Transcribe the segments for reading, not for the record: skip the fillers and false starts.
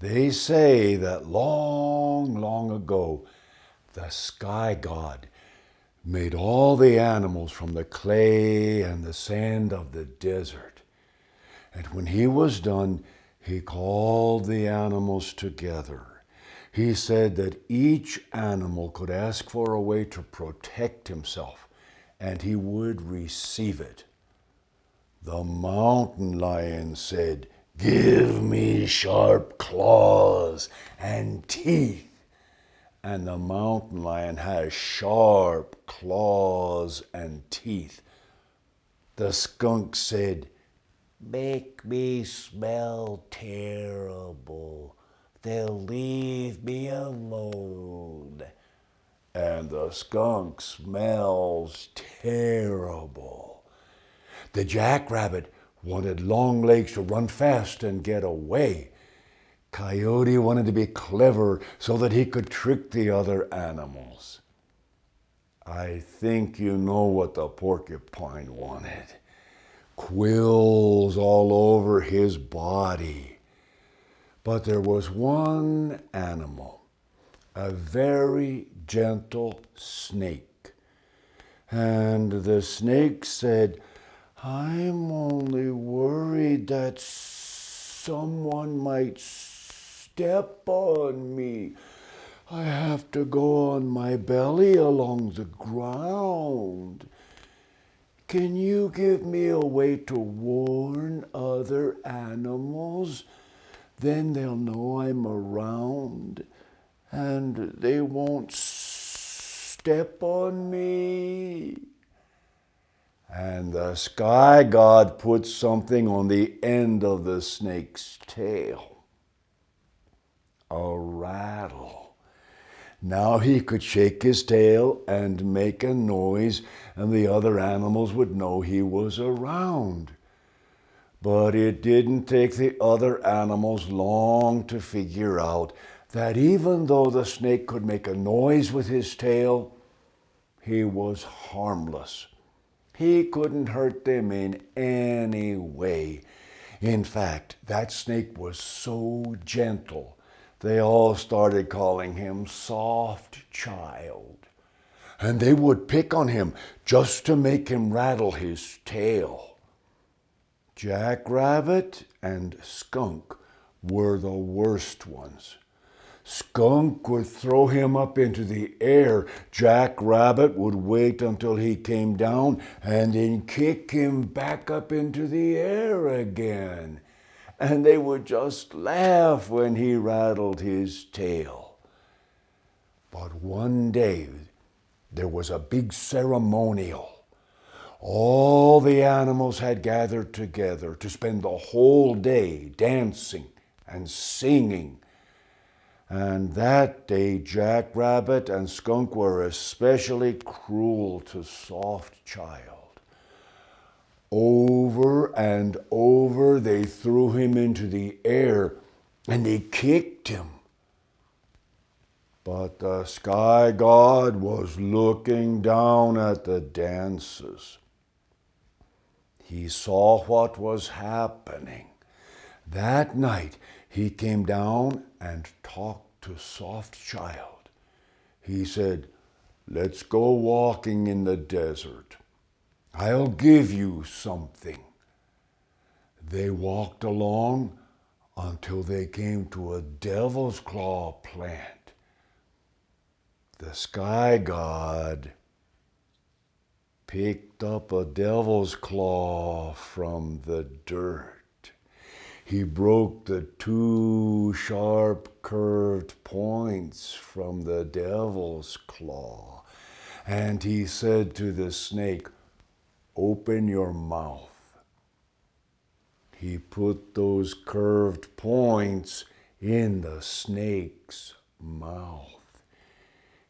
They say that long, long ago, the sky god made all the animals from the clay and the sand of the desert. And when he was done, he called the animals together. He said that each animal could ask for a way to protect himself, and he would receive it. The mountain lion said, "Give me sharp claws and teeth." And the mountain lion has sharp claws and teeth. The skunk said, "Make me smell terrible. They'll leave me alone." And the skunk smells terrible. The jackrabbit wanted long legs to run fast and get away. Coyote wanted to be clever so that he could trick the other animals. I think you know what the porcupine wanted. Quills all over his body. But there was one animal, a very gentle snake. And the snake said, "I'm only worried that someone might step on me. I have to go on my belly along the ground. Can you give me a way to warn other animals? Then they'll know I'm around and they won't step on me." And the sky god put something on the end of the snake's tail. A rattle. Now he could shake his tail and make a noise, and the other animals would know he was around. But it didn't take the other animals long to figure out that even though the snake could make a noise with his tail, he was harmless. He couldn't hurt them in any way. In fact, that snake was so gentle, they all started calling him Soft Child. And they would pick on him just to make him rattle his tail. Jackrabbit and Skunk were the worst ones. Skunk would throw him up into the air. Jackrabbit would wait until he came down and then kick him back up into the air again. And they would just laugh when he rattled his tail. But one day there was a big ceremonial. All the animals had gathered together to spend the whole day dancing and singing. And that day, Jackrabbit and Skunk were especially cruel to Soft Child. Over and over, they threw him into the air and they kicked him. But the sky god was looking down at the dances. He saw what was happening. That night, he came down and talked to Soft Child. He said, "Let's go walking in the desert. I'll give you something." They walked along until they came to a devil's claw plant. The sky god picked up a devil's claw from the dirt. He broke the two sharp curved points from the devil's claw, and he said to the snake, "Open your mouth." He put those curved points in the snake's mouth.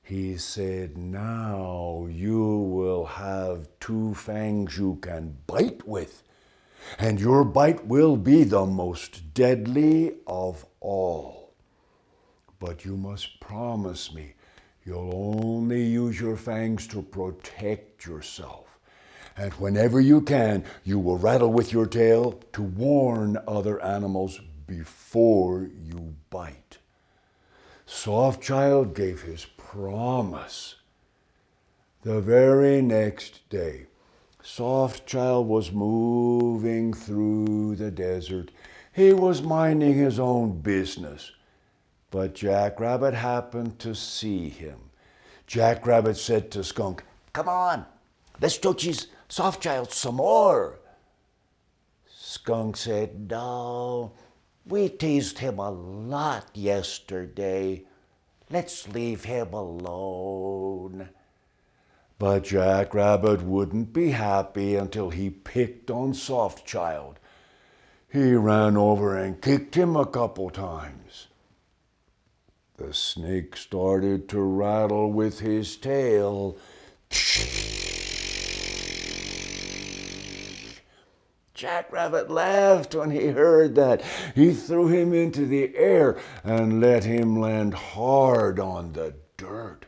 He said, "Now you will have two fangs you can bite with, and your bite will be the most deadly of all. But you must promise me you'll only use your fangs to protect yourself. And whenever you can, you will rattle with your tail to warn other animals before you bite. Softchild gave his promise. The very next day, Softchild was moving through the desert. He was minding his own business, but Jackrabbit happened to see him. Jackrabbit said to Skunk, "Come on, let's teach Softchild some more." Skunk said, "No, we teased him a lot yesterday. Let's leave him alone." But Jackrabbit wouldn't be happy until he picked on Softchild. He ran over and kicked him a couple times. The snake started to rattle with his tail. Jackrabbit laughed when he heard that. He threw him into the air and let him land hard on the dirt.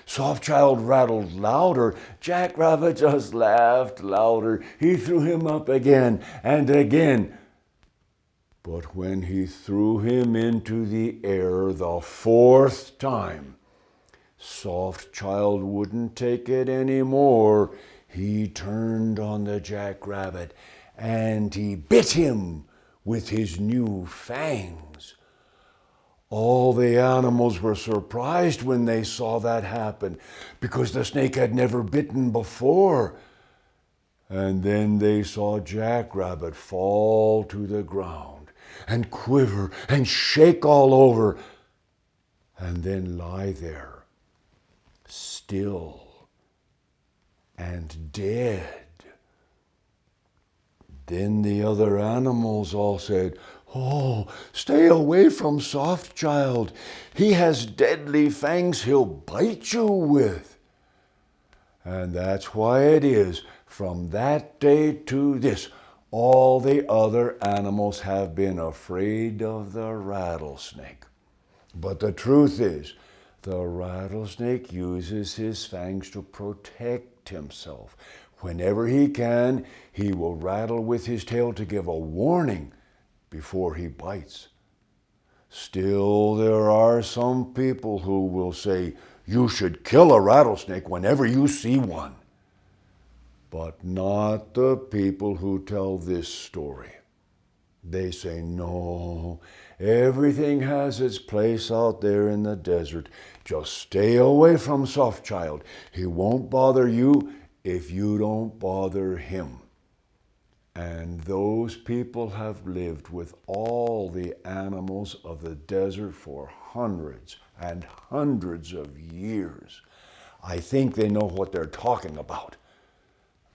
Softchild rattled louder. Jackrabbit just laughed louder. He threw him up again and again. But when he threw him into the air the fourth time, Softchild wouldn't take it anymore. He turned on the Jackrabbit and he bit him with his new fangs. All the animals were surprised when they saw that happen because the snake had never bitten before. And then they saw Jackrabbit fall to the ground and quiver and shake all over and then lie there, still and dead. Then the other animals all said, "Oh, stay away from Softchild. He has deadly fangs he'll bite you with." And that's why it is, from that day to this, all the other animals have been afraid of the rattlesnake. But the truth is, the rattlesnake uses his fangs to protect himself. Whenever he can, he will rattle with his tail to give a warning before he bites. Still, there are some people who will say, "You should kill a rattlesnake whenever you see one." But not the people who tell this story. They say, "No, everything has its place out there in the desert. Just stay away from Softchild. He won't bother you if you don't bother him." And those people have lived with all the animals of the desert for hundreds and hundreds of years. I think they know what they're talking about.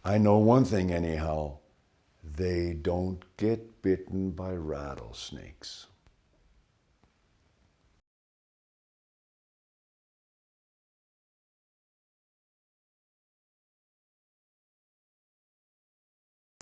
I know one thing anyhow. They don't get bitten by rattlesnakes.